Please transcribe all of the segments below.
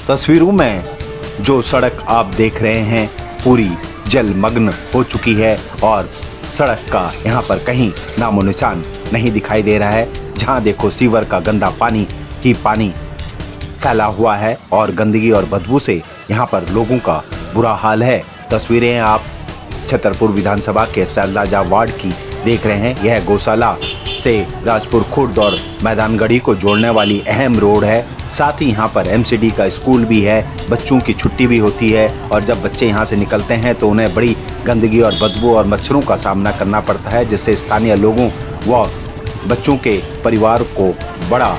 तस्वीरों में जो सड़क आप देख रहे हैं पूरी जलमग्न हो चुकी है और सड़क का यहाँ पर कहीं नामो निशान नहीं दिखाई दे रहा है। जहाँ देखो सीवर का गंदा पानी ही पानी फैला हुआ है और गंदगी और बदबू से यहाँ पर लोगों का बुरा हाल है। तस्वीरें आप छतरपुर विधानसभा के सैलदाजा वार्ड की देख रहे हैं। यह गौशाला से राजपुर खुर्द और मैदानगढ़ी को जोड़ने वाली अहम रोड है। साथ ही यहाँ पर एमसीडी का स्कूल भी है, बच्चों की छुट्टी भी होती है और जब बच्चे यहाँ से निकलते हैं तो उन्हें बड़ी गंदगी और बदबू और मच्छरों का सामना करना पड़ता है, जिससे स्थानीय लोगों व बच्चों के परिवार को बड़ा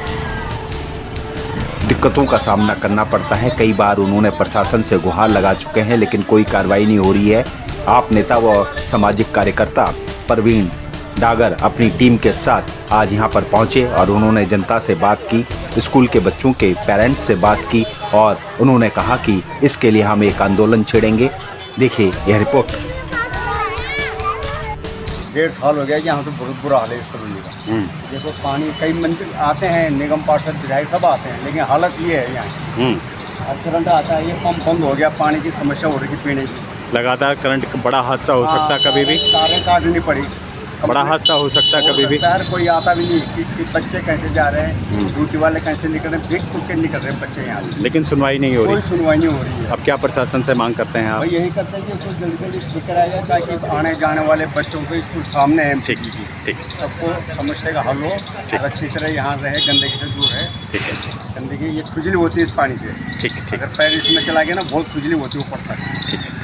दिक्कतों का सामना करना पड़ता है। कई बार उन्होंने प्रशासन से गुहार लगा चुके हैं लेकिन कोई कार्रवाई नहीं हो रही है। आप नेता व सामाजिक कार्यकर्ता प्रवीण डागर अपनी टीम के साथ आज यहां पर पहुंचे और उन्होंने जनता से बात की, स्कूल के बच्चों के पेरेंट्स से बात की और उन्होंने कहा कि इसके लिए हम एक आंदोलन छेड़ेंगे। देखिए यह रिपोर्ट। 1.5 साल हो गया यहाँ तो बहुत बुरा हाल है इस कॉलोनी का। देखो पानी कई मंदिर आते हैं, निगम पार्षद विधायक सब आते हैं, लेकिन हालत ये है यहाँ अब करंट आता है, ये पंप बंद हो गया, पानी की समस्या हो रही थी पीने की। लगातार करंट का बड़ा हादसा हो सकता है कभी भी, तारें काटनी पड़ी, बड़ा हादसा हो सकता है कभी भी। कोई आता भी नहीं कि बच्चे कैसे जा रहे हैं, ड्यूटी वाले कैसे निकल रहे हैं, भीग फूक के निकल रहे हैं बच्चे यहाँ, लेकिन सुनवाई नहीं हो रही। कोई सुनवाई नहीं हो रही है। अब क्या प्रशासन से मांग करते हैं आप? भाई यही करते हैं कि उसको जल्दी जल्दी ठीक कराया जाए ताकि आने जाने वाले बच्चों को स्कूल सामने है। ठीक ठीक, सबको समस्या का हल हो और अच्छी तरह यहाँ रहे, गंदगी से दूर है। ठीक है। गंदगी ये खुजली होती है इस पानी से। ठीक ठीक। अगर पैर इसमें चला गया ना बहुत खुजली होती है ऊपर तक। ठीक है।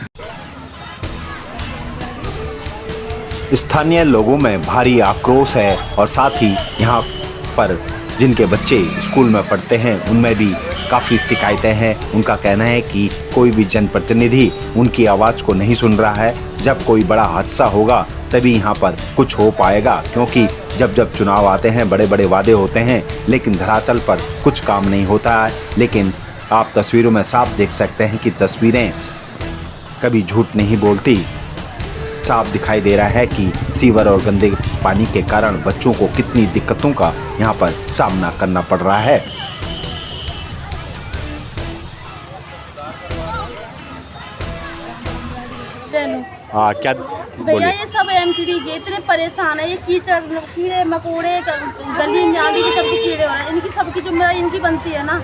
स्थानीय लोगों में भारी आक्रोश है और साथ ही यहाँ पर जिनके बच्चे स्कूल में पढ़ते हैं उनमें भी काफ़ी शिकायतें हैं। उनका कहना है कि कोई भी जनप्रतिनिधि उनकी आवाज़ को नहीं सुन रहा है। जब कोई बड़ा हादसा होगा तभी यहाँ पर कुछ हो पाएगा, क्योंकि जब जब चुनाव आते हैं बड़े बड़े वादे होते हैं लेकिन धरातल पर कुछ काम नहीं होता है। लेकिन आप तस्वीरों में साफ देख सकते हैं कि तस्वीरें कभी झूठ नहीं बोलती। साफ दिखाई दे रहा है कि सीवर और गंदे पानी के कारण बच्चों को कितनी दिक्कतों का यहाँ पर सामना करना पड़ रहा है। क्या भैया ये सब एमसीडी के इतने परेशान है, ये कीचड़ कीड़े मकोड़े गली नाली के सबके कीड़े हो रहे हैं, इनकी सबकी जिम्मेदारी इनकी बनती है ना।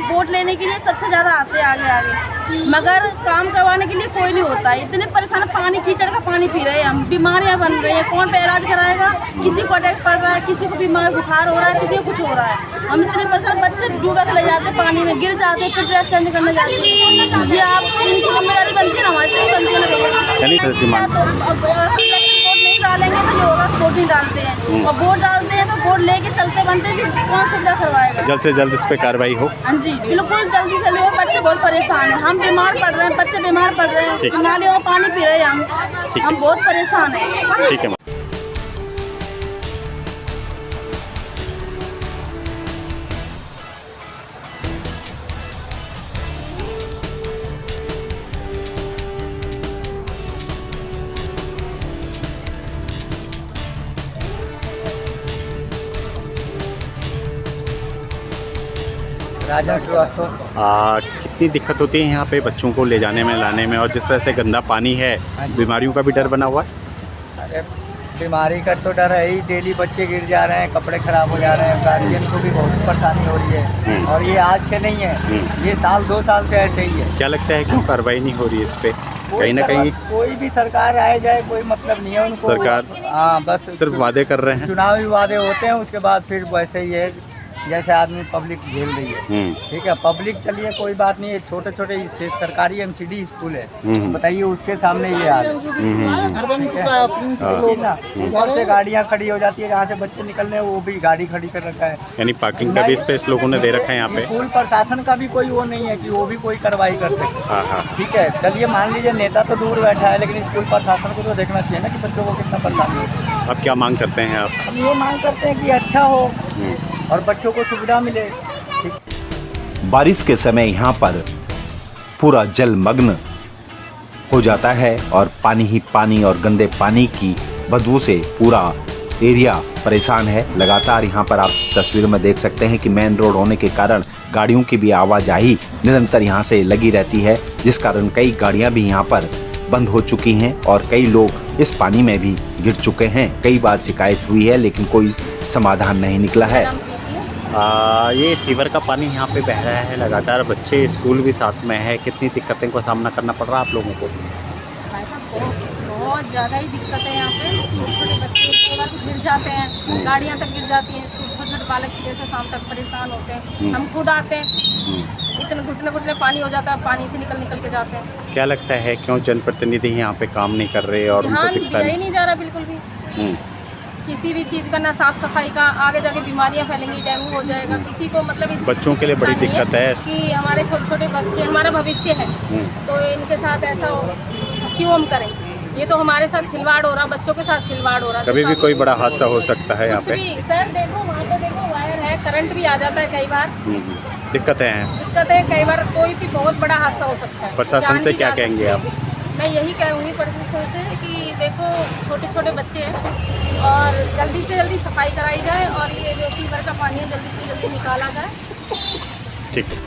वोट लेने के लिए सबसे ज्यादा आते हैं आगे मगर काम करवाने के लिए कोई नहीं होता है। इतने परेशान, पानी कीचड़ का पानी पी रहे हैं हम, बीमारियां बन रही है, कौन पे इलाज कराएगा? किसी को अटैक पड़ रहा है, किसी को बीमार बुखार हो रहा है, किसी को कुछ हो रहा है। हम इतने परेशान, बच्चे डूबे के ले जाते हैं, पानी में गिर जाते हैं, फिर ड्रेस चेंज करने जाते हैं। ये आप इनकी जिम्मेदारी बनती है ना, हमारी बनती है। अगर वोट नहीं डालेंगे तो जो होगा, वोट नहीं डालते हैं और वोट डालते हैं तो वोट लेके चलते बनते हैं कि कौन सुविधा करवाएगा। जल्द से जल्द इस पे कार्रवाई हो। हाँ जी बिल्कुल जल्दी से लो, बच्चे बहुत परेशान हैं, हम बीमार पड़ रहे हैं, बच्चे बीमार पड़ रहे हैं, नालियों में पानी पी रहे हैं हम बहुत परेशान हैं। ठीक है। राजा श्रीवास्तव। कितनी दिक्कत होती है यहाँ पे बच्चों को ले जाने में लाने में, और जिस तरह से गंदा पानी है बीमारियों का भी डर बना हुआ है? अरे बीमारी का तो डर है ही, डेली बच्चे गिर जा रहे हैं, कपड़े खराब हो जा रहे हैं, गार्जियन को भी बहुत परेशानी हो रही है और ये आज से नहीं है, ये साल 2 साल से ऐसे ही है। क्या लगता है क्यों कार्रवाई नहीं हो रही है इस पे? कहीं ना कहीं कोई भी सरकार आए जाए कोई मतलब नहीं है उनको। सरकार बस सिर्फ वादे कर रहे हैं, चुनावी वादे होते हैं, उसके बाद फिर वैसे ही है जैसे आदमी पब्लिक झेल रही है। ठीक है, पब्लिक चलिए कोई बात नहीं है, छोटे छोटे सरकारी एमसीडी स्कूल है, बताइए उसके सामने ये हाल है। ऊपर से गाड़ियाँ खड़ी हो जाती है, जहाँ से बच्चे निकलने वो भी गाड़ी खड़ी कर रखा है, यानी पार्किंग का भी स्पेस लोगों ने दे रखा है यहाँ पे। स्कूल प्रशासन का भी कोई वो नहीं है कि वो भी कोई कार्रवाई कर सके। ठीक है, चलिए मान लीजिए नेता तो दूर बैठा है, लेकिन स्कूल प्रशासन को तो देखना चाहिए ना कि बच्चों को कितना परेशानी होती है। अब क्या मांग करते हैं आप? हम ये मांग करते हैं कि अच्छा हो और बच्चों को सुविधा मिले। बारिश के समय यहाँ पर पूरा जलमग्न हो जाता है और पानी ही पानी और गंदे पानी की बदबू से पूरा एरिया परेशान है। लगातार यहाँ पर आप तस्वीरों में देख सकते हैं कि मेन रोड होने के कारण गाड़ियों की भी आवाजाही निरंतर यहाँ से लगी रहती है, जिस कारण कई गाड़ियाँ भी यहाँ पर बंद हो चुकी हैं और कई लोग इस पानी में भी गिर चुके हैं। कई बार शिकायत हुई है लेकिन कोई समाधान नहीं निकला है। ये सीवर का पानी यहाँ पे बह रहा है लगातार, बच्चे स्कूल भी साथ में है, कितनी दिक्कतें का सामना करना पड़ रहा है आप लोगों को? बहुत ज़्यादा ही दिक्कत है यहाँ पे। छोटे छोटे बच्चे थोड़ा तो गिर जाते हैं, गाड़ियाँ तक गिर जाती हैं, स्कूल छोटे छोटे बालक सुबह से शाम तक परेशान होते हैं। हम खुद आते हैं, इतने घुटने घुटने पानी हो जाता है, पानी से निकल के जाते हैं। क्या लगता है क्यों जनप्रतिनिधि यहाँ पे काम नहीं कर रहे और उनको ध्यान दिखता दिया ही नहीं जा रहा बिल्कुल भी। किसी भी चीज़ का ना साफ सफाई का, आगे जाके बीमारियां फैलेंगी, डेंगू हो जाएगा किसी को। मतलब इस बच्चों के लिए बड़ी दिक्कत है कि हमारे छोटे छोटे बच्चे हमारा भविष्य है, तो इनके साथ ऐसा क्यों हम करें? ये तो हमारे साथ खिलवाड़ हो रहा, बच्चों के साथ खिलवाड़ हो रहा। कभी भी कोई बड़ा हादसा हो सकता है यहाँ कुछ पे। भी सर देखो, वहाँ पे देखो वायर है, करंट भी आ जाता है कई बार। दिक्कतें हैं, दिक्कतें कई बार, कोई भी बहुत बड़ा हादसा हो सकता है। प्रशासन जान से भी क्या जा कहेंगे सकती आप? है। मैं यही कहूँगी प्रशासन से कि देखो छोटे छोटे बच्चे हैं और जल्दी से जल्दी सफाई कराई जाए और ये जो सीवर का पानी है जल्दी से जल्दी निकाला जाए। ठीक है।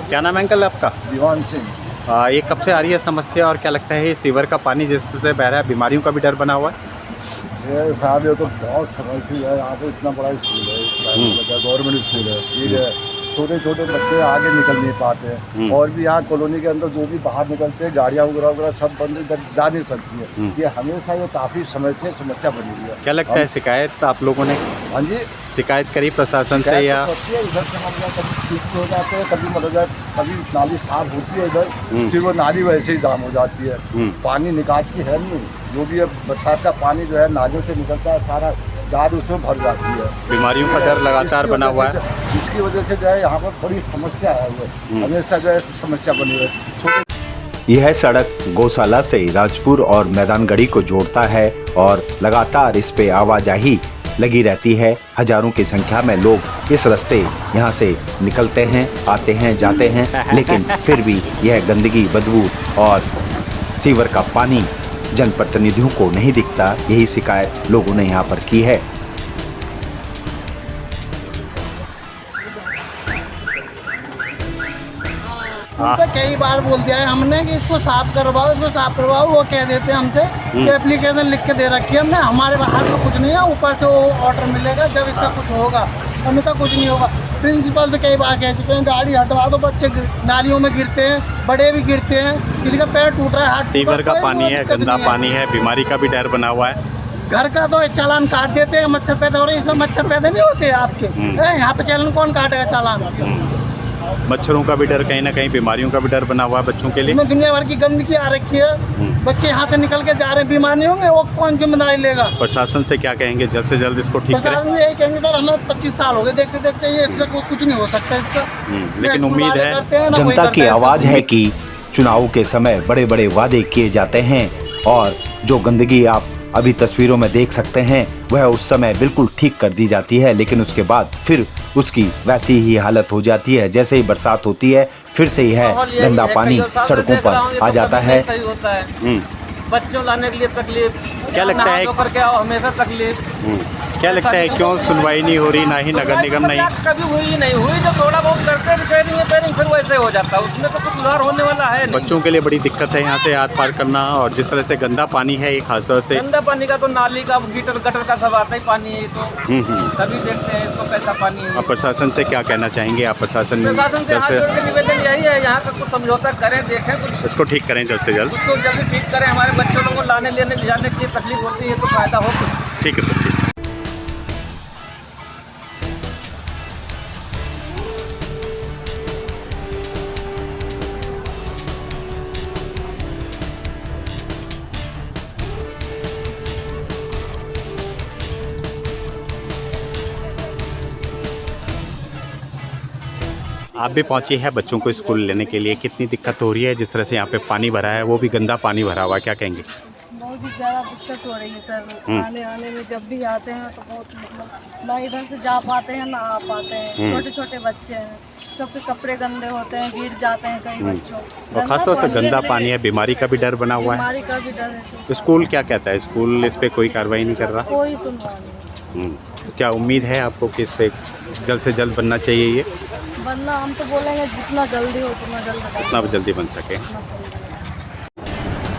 क्या नाम है अंकल आपका? दीवान सिंह। ये कब से आ रही है समस्या और क्या लगता है ये सीवर का पानी जिससे बह रहा है, बीमारियों का भी डर बना हुआ है? ये साहब ये तो बहुत समस्या है। यहाँ पे इतना बड़ा स्कूल है, गवर्नमेंट स्कूल है, ठीक है। छोटे छोटे बच्चे आगे निकल नहीं पाते हैं और भी यहाँ कॉलोनी के अंदर जो भी बाहर निकलते हैं गाड़ियाँ वगैरह सब बंद जा नहीं सकती है। ये हमेशा ये काफ़ी समस्या बनी हुई है। क्या लगता है शिकायत आप लोगों ने? हाँ जी, शिकायत करी प्रशासन से या? इधर से हम लोग कभी ठीक हो जाते हैं, कभी मतलब जाए, कभी नाली साफ होती है इधर, फिर वो नाली वैसे ही जाम हो जाती है। पानी निकासी है नहीं, जो भी है बरसात का पानी जो है नालियों से निकलता है, सारा गाद उसमें भर जाती है। बीमारियों का डर लगातार बना हुआ है। इसकी वजह से जो है यहाँ पर बड़ी समस्या है, वो हमेशा जो है समस्या बनी हुई है। यह सड़क गौशाला से राजपुर और मैदानगढ़ी को जोड़ता है और लगातार इस पे आवाजाही लगी रहती है। हजारों की संख्या में लोग इस रास्ते यहाँ से निकलते हैं, आते हैं, जाते हैं, लेकिन फिर भी यह गंदगी, बदबू और सीवर का पानी जनप्रतिनिधियों को नहीं दिखता। यही शिकायत लोगों ने यहाँ पर की है। उनको कई बार बोल दिया है हमने कि इसको साफ करवाओ, इसको साफ करवाओ। वो कह देते हैं हमसे कि एप्लीकेशन लिख के दे रखी है हमने, हमारे हाथ में कुछ नहीं है, ऊपर से वो ऑर्डर मिलेगा जब इसका कुछ होगा, हमें तो कुछ नहीं होगा। प्रिंसिपल से कई बार कह चुके हैं गाड़ी हटवा दो, बच्चे नालियों में गिरते हैं, बड़े भी गिरते हैं, किसी का पैर टूट रहा है, हाथ सीवर का पानी है, गंदा पानी है, बीमारी का भी डर बना हुआ है। घर का तो चालान काट देते हैं, मच्छर पैदा हो रहे हैं, इसमें मच्छर पैदा नहीं होते आपके। यहाँ पे चालान कौन काटेगा चालान? मच्छरों का भी डर, कहीं ना कहीं बीमारियों का भी डर बना हुआ है बच्चों के लिए। इसमें दुनिया भर की गंदगी आ रखी है, बच्चे यहाँ से निकल के जा रहे हैं, बीमारी होंगे, वो कौन जिम्मेदारी लेगा? प्रशासन से क्या कहेंगे जल्द से जल्द इसको ठीक करें? प्रशासन से यही कहेंगे सर, हमें 25 साल हो गए देखते देखते, ये इससे कुछ नहीं हो सकता इसका। लेकिन उम्मीद है जनता की आवाज है कि चुनाव के समय बड़े बड़े वादे किए जाते हैं और जो गंदगी आप अभी तस्वीरों में देख सकते हैं वह उस समय बिल्कुल ठीक कर दी जाती है, लेकिन उसके बाद फिर उसकी वैसी ही हालत हो जाती है। जैसे ही बरसात होती है फिर से यह गंदा पानी सड़कों पर आ जाता है। बच्चों लाने के लिए तकलीफ, क्या लगता है करके आओ हमेशा तकलीफ। क्या लगता है क्यों सुनवाई नहीं हो रही, ना ही नगर निगम नहीं? कभी हुई नहीं हुई, जो थोड़ा बहुत करते रिपेयरिंग फिर वैसे हो जाता है, उसमें तो कुछ सुधार होने वाला है नहीं। बच्चों के लिए बड़ी दिक्कत है यहाँ से हाथ पार करना, और जिस तरह से गंदा पानी है एक खासतौर से गंदा पानी का तो नाली का गटर का सब आता ही पानी है, तो सभी देखते हैं इसको कैसा पानी है। आप प्रशासन से क्या कहना चाहेंगे? आप प्रशासन से हाथ जोड़ के निवेदन यही है, यहाँ का कुछ समझौता करें, देखें कुछ इसको ठीक करें जल्द से जल्द। उसको जल्दी ठीक करें, हमारे बच्चों लोगों को लाने लेने जाने की तकलीफ होती है तो फायदा हो कुछ। ठीक है सर, ठीक। आप भी पहुंची है बच्चों को स्कूल लेने के लिए, कितनी दिक्कत हो रही है? जिस तरह से यहाँ पे पानी भरा है, वो भी गंदा पानी भरा हुआ है, क्या कहेंगे? बहुत ही ज़्यादा दिक्कत हो रही है सर। आने में जब भी आते हैं तो बहुत मतलब ना इधर से जा पाते हैं ना आ पाते हैं। छोटे छोटे बच्चे हैं, सबके कपड़े गंदे होते हैं, गिर जाते हैं कई बच्चों। और खासतौर से गंदा पानी है, बीमारी का भी डर बना हुआ है। बीमारी का भी डर है सर। स्कूल क्या कहता है? स्कूल इस पे कोई कार्रवाई नहीं कर रहा? कोई सुनवाई नहीं। तो क्या उम्मीद है आपको कि इस पे जल्द से जल्द बनना चाहिए ये? वरना हम तो बोलेंगे जितना जल्दी हो उतना जल्द उतना जल्दी बन सके।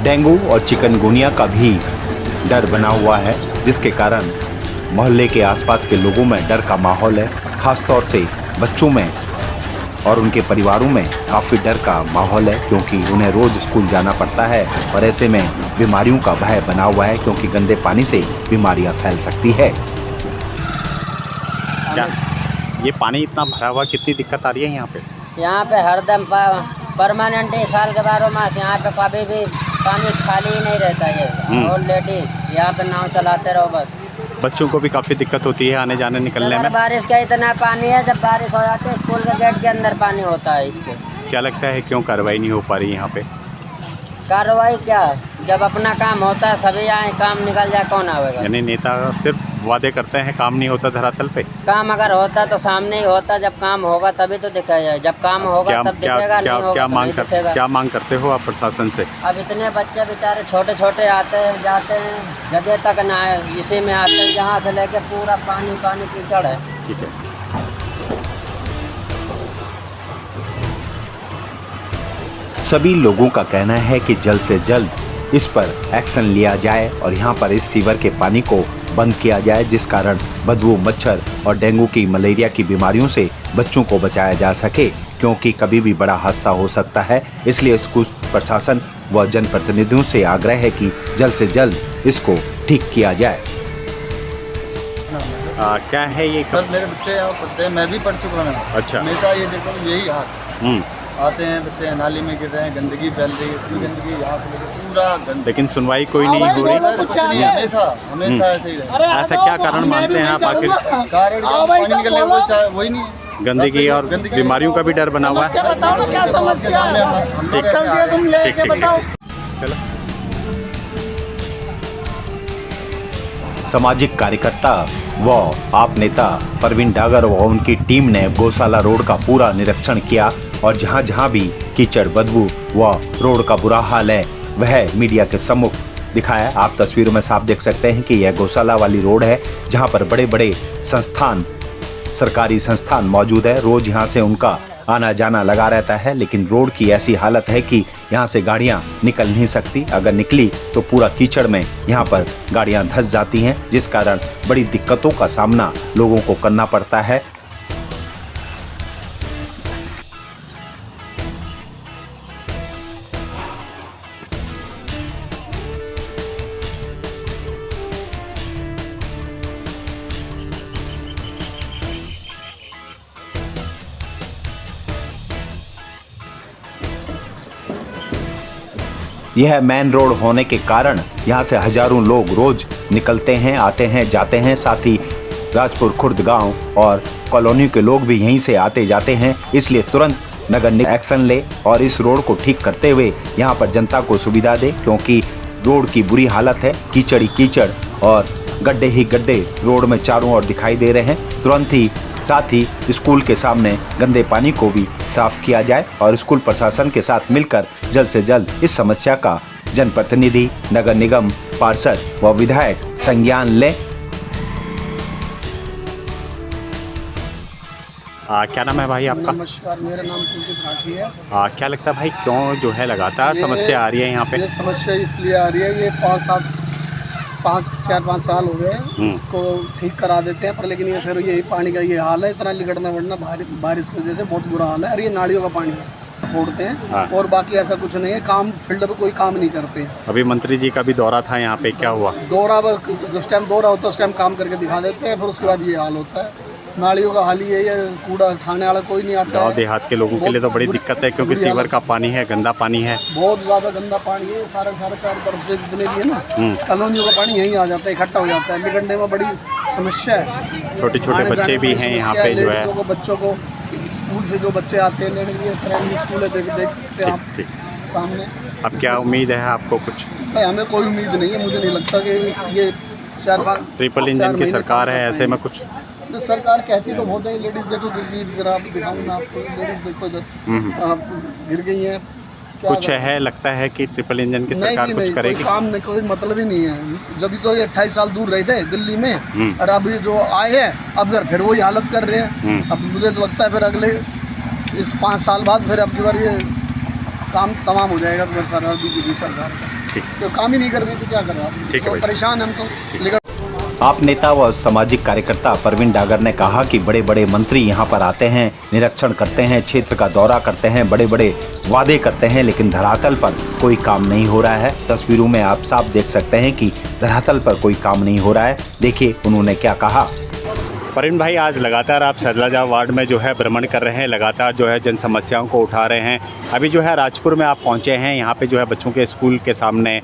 डेंगू और चिकनगुनिया का भी डर बना हुआ है, जिसके कारण मोहल्ले के आसपास के लोगों में डर का माहौल है। खासतौर से बच्चों में और उनके परिवारों में काफ़ी डर का माहौल है, क्योंकि उन्हें रोज़ स्कूल जाना पड़ता है और ऐसे में बीमारियों का भय बना हुआ है, क्योंकि गंदे पानी से बीमारियां फैल सकती है। क्या ये पानी इतना भरा हुआ, कितनी दिक्कत आ रही है यहाँ पे? यहाँ पे हरदम परमानेंट साल के 12 मास यहाँ पे कभी भी पानी खाली ही नहीं रहता है। ऑलरेडी यहाँ पे नाव चलाते रहो बस। बच्चों को भी काफ़ी दिक्कत होती है आने जाने निकलने में। बारिश का इतना पानी है, जब बारिश हो जाती है स्कूल के गेट के अंदर पानी होता है इसके। क्या लगता है क्यों कार्रवाई नहीं हो पा रही यहाँ पे? कार्रवाई क्या, जब अपना काम होता है सभी आए, काम निकल जाए कौन आवेगा? यानी नेता सिर्फ वादे करते हैं, काम नहीं होता धरातल पे। काम अगर होता तो सामने ही होता, जब काम होगा तभी तो दिखाया जाए। जब काम होगा तब दिखेगा, नहीं होगा तो नहीं दिखेगा। क्या मांग करते हो आप प्रशासन से? अब इतने बच्चे बेचारे छोटे छोटे आते हैं जाते हैं, जगह तक ना है, इसी में आते हैं जहाँ से लेके पूरा पानी पानी कीचड़ है। ठीक है। सभी लोगों का कहना है कि जल्द से जल्द इस पर एक्शन लिया जाए और यहाँ पर इस सीवर के पानी को बंद किया जाए, जिस कारण बदबू, मच्छर और डेंगू की, मलेरिया की बीमारियों से बच्चों को बचाया जा सके, क्योंकि कभी भी बड़ा हादसा हो सकता है। इसलिए स्कूल प्रशासन व जनप्रतिनिधियों से आग्रह है कि जल्द से जल्द इसको ठीक किया जाए। क्या है ये? सर मेरे बच्चे यहाँ पढ़ते हैं, मैं भी पढ़ चुका हूँ। अच्छा। हमेशा ये देखो यही हाथ आते हैं बच्चे, नाली में गिर रहे हैं, गंदगी फैल रही है, इतनी गंदगी यहाँ से पूरा गंद। लेकिन सुनवाई कोई नहीं हो रही। हमेशा हमेशा ऐसे ही रहे। ऐसा क्या कारण मानते हैं आप? आखिर कारण पानी निकलने वही नहीं है। गंदगी और बीमारियों का भी डर बना हुआ है। बताओ ना क्या समस्या है, तुम लेके बताओ। चलो। सामाजिक कार्यकर्ता व आप नेता प्रवीण डागर व उनकी टीम ने गौशाला रोड का पूरा निरीक्षण किया और जहां जहां भी कीचड़, बदबू व रोड का बुरा हाल है वह मीडिया के सम्मुख दिखाया। आप तस्वीरों में साफ देख सकते हैं कि यह गौशाला वाली रोड है, जहां पर बड़े बड़े संस्थान, सरकारी संस्थान मौजूद है। रोज यहाँ से उनका आना जाना लगा रहता है, लेकिन रोड की ऐसी हालत है कि यहाँ से गाड़ियाँ निकल नहीं सकती। अगर निकली तो पूरा कीचड़ में यहाँ पर गाड़ियाँ धंस जाती हैं, जिस कारण बड़ी दिक्कतों का सामना लोगों को करना पड़ता है। यह मेन रोड होने के कारण यहाँ से हजारों लोग रोज निकलते हैं, आते हैं, जाते हैं। साथ ही राजपुर खुर्द गांव और कॉलोनी के लोग भी यहीं से आते जाते हैं। इसलिए तुरंत नगर निगम एक्शन ले और इस रोड को ठीक करते हुए यहाँ पर जनता को सुविधा दे, क्योंकि रोड की बुरी हालत है, कीचड़ ही कीचड़ और गड्ढे ही गड्ढे रोड में चारों ओर दिखाई दे रहे हैं। तुरंत ही साथ ही स्कूल के सामने गंदे पानी को भी साफ किया जाए और स्कूल प्रशासन के साथ मिलकर जल्द से जल्द इस समस्या का जनप्रतिनिधि, नगर निगम, पार्षद व विधायक संज्ञान लें। क्या नाम है भाई आपका? नमस्कार, मेरा नाम कुलदीप राठी है। क्या लगता है भाई क्यों जो है लगातार समस्या आ रही है यहाँ पे? ये समस्या इसलिए आ रही है, ये 4-5 साल हो गए इसको ठीक करा देते हैं, पर लेकिन ये फिर यही पानी का ये हाल है, इतना लिगड़ना बढ़ना बारिश की वजह से बहुत बुरा हाल है। और ये नालियों का पानी छोड़ते हैं और बाकी ऐसा कुछ नहीं है। काम फील्ड पे कोई काम नहीं करते। अभी मंत्री जी का भी दौरा था यहाँ पे, क्या हुआ? दौरा जिस टाइम दौरा होता है उस टाइम काम करके दिखा देते हैं, फिर उसके बाद ये हाल होता है। नालियों का हाल ये है, कूड़ा उठाने वाला कोई नहीं आता है। देहात के लोगों के लिए तो बड़ी दिक्कत है, क्योंकि सीवर का पानी है, गंदा पानी है, बहुत ज़्यादा गंदा पानी है। सारे चारों तरफ से जितने भी है ना कॉलोनियों का पानी यहीं आ जाता है, इकट्ठा हो जाता है। निकलने में बड़ी समस्या है। छोटे छोटे बच्चे भी हैं यहाँ पे जो है, बच्चों को स्कूल से जो बच्चे आते हैं लेने के लिए प्राइमरी स्कूल है, देख सकते हैं आप ठीक। सामने। अब क्या उम्मीद है आपको कुछ? भाई हमें कोई उम्मीद नहीं है, मुझे नहीं लगता कि ये 4-5 ट्रिपल इंजन की सरकार है, ऐसे में कुछ तो सरकार कहती तो बहुत है। लेडीज़ देखो गिर गई, जरा आप दिखाऊँ ना आपको, लेडीज़ देखो इधर आप गिर गई हैं। कुछ है, लगता है कि ट्रिपल इंजन की सरकार कुछ करेगी? कोई काम नहीं, कोई मतलब ही नहीं है। जब तो ये 28 साल दूर रहे थे दिल्ली में, और अभी जो आए हैं अब फिर वही हालत कर रहे हैं। अब मुझे तो लगता है फिर अगले इस 5 साल बाद फिर अब की बार ये काम तमाम हो जाएगा फिर सरकार, बीजेपी सरकार का। तो काम ही नहीं कर रही तो क्या कर रहा है, तो परेशान हम तो। लेकिन आप नेता व सामाजिक कार्यकर्ता परवीन डागर ने कहा कि बड़े बड़े मंत्री यहां पर आते हैं, निरीक्षण करते हैं, क्षेत्र का दौरा करते हैं, बड़े बड़े वादे करते हैं, लेकिन धरातल पर कोई काम नहीं हो रहा है। तस्वीरों में आप साफ देख सकते हैं कि धरातल पर कोई काम नहीं हो रहा है। देखिए उन्होंने क्या कहा। परवीन भाई, आज लगातार आप सदलाजा वार्ड में जो है भ्रमण कर रहे हैं, लगातार जो है जन समस्याओं को उठा रहे हैं। अभी जो है राजपुर में आप पहुंचे हैं, यहाँ पे जो है बच्चों के स्कूल के सामने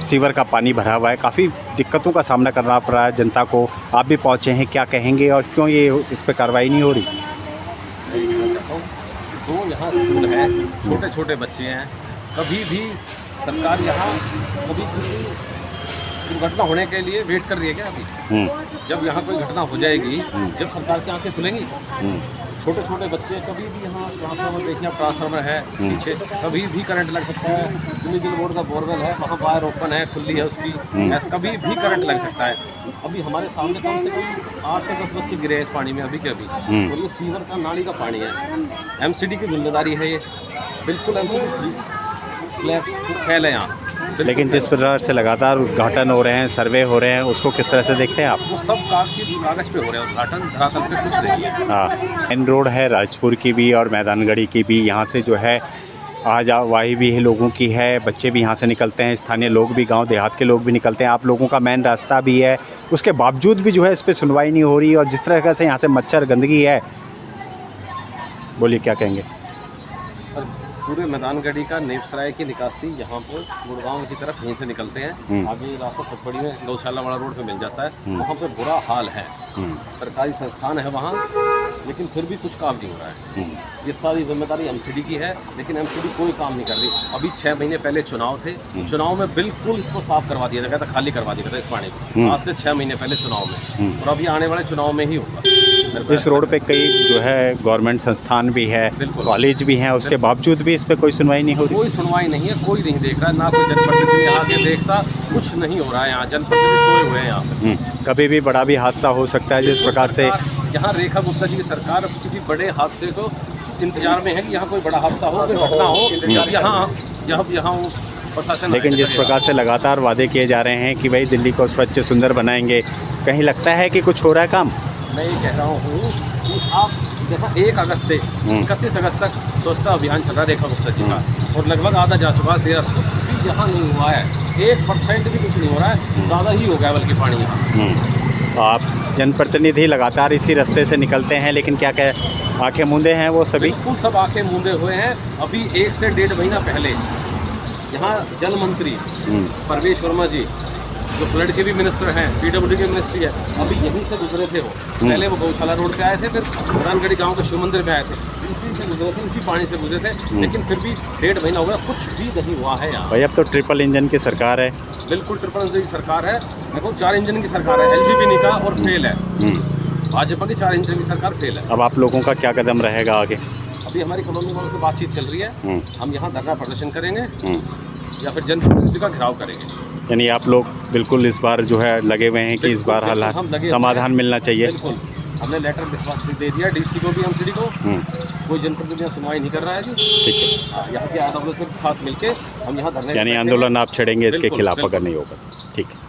सीवर का पानी भरा हुआ है, काफ़ी दिक्कतों का सामना करना पड़ रहा है जनता को। आप भी पहुंचे हैं, क्या कहेंगे और क्यों ये इस पर कार्रवाई नहीं हो रही? तो यहाँ स्कूल है, छोटे छोटे बच्चे हैं, कभी भी सरकार यहाँ कभी किसी दुर्घटना होने के लिए वेट कर रही है क्या? अभी जब यहाँ कोई घटना हो जाएगी, जब सरकार की आंखें खुलेंगी। छोटे छोटे बच्चे कभी भी यहाँ ट्रांसफार्मर देखिए, ट्रांसफार्मर है पीछे, कभी भी करंट लग सकता है। दिल्ली बोर्ड का बोरवेल है, वहाँ वायर ओपन है, खुली है उसकी, कभी भी करंट लग सकता है। अभी हमारे सामने कम से कम 8 से 10 बच्चे गिरे हैं इस पानी में अभी के अभी, और ये सीवर का नाली का पानी है। एमसीडी की जिम्मेदारी है ये, बिल्कुल एमसीडी फैल है यहाँ। लेकिन जिस प्रकार से लगातार उद्घाटन हो रहे हैं, सर्वे हो रहे हैं, उसको किस तरह से देखते हैं आप? वो सब कागज पे हो रहे हैं उद्घाटन, धरातल पे कुछ नहीं है। हाँ, मेन रोड है राजपुर की भी और मैदानगढ़ी की भी, यहाँ से जो है आवाजाही भी है लोगों की है, बच्चे भी यहाँ से निकलते हैं, स्थानीय लोग भी, गांव देहात के लोग भी निकलते हैं। आप लोगों का मेन रास्ता भी है, उसके बावजूद भी जो है इस पर सुनवाई नहीं हो रही। और जिस तरह से यहाँ से मच्छर गंदगी है, बोलिए क्या कहेंगे? सर, पूरे मैदानगढ़ी का नेपसराय की निकासी यहाँ पर गुड़गांव की तरफ यहीं से निकलते हैं। आगे रास्ता सतपड़ी में गौशाला वाला रोड पे मिल जाता है, वहाँ पे बुरा हाल है। सरकारी संस्थान है वहाँ, लेकिन फिर भी कुछ काम नहीं हो रहा है। ये सारी जिम्मेदारी एमसीडी की है, लेकिन एमसीडी कोई काम नहीं कर रही। अभी 6 महीने पहले चुनाव थे, चुनाव में बिल्कुल इसको साफ करवा दिया गया था, खाली करवा दिया था इस पानी को, आज से 6 महीने पहले चुनाव में, और अभी आने वाले चुनाव में ही होगा। इस रोड पे कई जो है गवर्नमेंट संस्थान भी है, कॉलेज भी हैं, उसके बावजूद भी इस पे कोई सुनवाई नहीं हो रही। कोई सुनवाई नहीं है, कोई नहीं देख रहा है, ना कोई जनप्रतिनिधि यहाँ के देखता, कुछ नहीं हो रहा है। यहाँ जनप्रतिनिधि सोए हुए हैं यहाँ पे। कभी भी बड़ा भी हादसा हो सकता है जिस प्रकार से यहाँ रेखा गुप्ता जी की सरकार किसी बड़े हादसे को इंतजार में है कि यहाँ कोई बड़ा हादसा हो, कोई घटना हो, यहाँ प्रशासन। लेकिन जिस प्रकार से लगातार वादे किए जा रहे हैं कि भाई दिल्ली को स्वच्छ सुंदर बनाएंगे, कहीं लगता है कि कुछ हो रहा है काम? मैं ये कह रहा हूँ कि आप यहाँ 1 अगस्त से 31 अगस्त तक स्वच्छता अभियान चल रहा है रेखा गुप्ता जी का, और लगभग आधा जा चुका है, 13 भी यहाँ नहीं हुआ है, 1% भी कुछ नहीं हो रहा है, ज़्यादा ही हो गया बल्कि पानी यहाँ। तो आप जनप्रतिनिधि लगातार इसी रास्ते से निकलते हैं, लेकिन क्या कह आंखें मूंदे हैं वो सभी? बिल्कुल सब आंखें मूंदे हुए हैं। अभी 1 से 1.5 महीना पहले यहाँ जल मंत्री परवेश वर्मा जी, जो फ्लड के भी मिनिस्टर हैं, पीडब्ल्यूडी के मिनिस्ट्री है, अभी यहीं से गुजरे थे। वो पहले वो गौशाला रोड पे आए थे, फिर मैदानगढ़ी गांव के शिव मंदिर पे आए थे, इसी से गुजरे थे, इसी पानी से गुजरे थे। लेकिन फिर भी 1.5 महीना हो गया, कुछ भी नहीं हुआ है यहाँ। भाई अब तो ट्रिपल इंजन की सरकार है। बिल्कुल ट्रिपल इंजन की सरकार है, देखो 4 इंजन की सरकार है, एलजीपी नहीं का और फेल है। भाजपा की 4 इंजन की सरकार फेल है। अब आप लोगों का क्या कदम रहेगा आगे? अभी हमारी कॉलोनी वालों से बातचीत चल रही है, हम यहाँ धरना प्रदर्शन करेंगे या फिर जनप्रतिनिधि का घेराव करेंगे। यानी आप लोग बिल्कुल इस बार जो है लगे हुए हैं कि इस बार हालात समाधान मिलना चाहिए। बिल्कुल, हमने लेटर दे दिया डीसी को भी, एमसीडी को। कोई जनप्रतिनिधि सुनवाई नहीं कर रहा है जी। ठीक है, यहाँ के आंदोलन के साथ मिलके हम यहाँ धरने, यानी आंदोलन आप छेड़ेंगे इसके खिलाफ अगर नहीं होगा? ठीक है।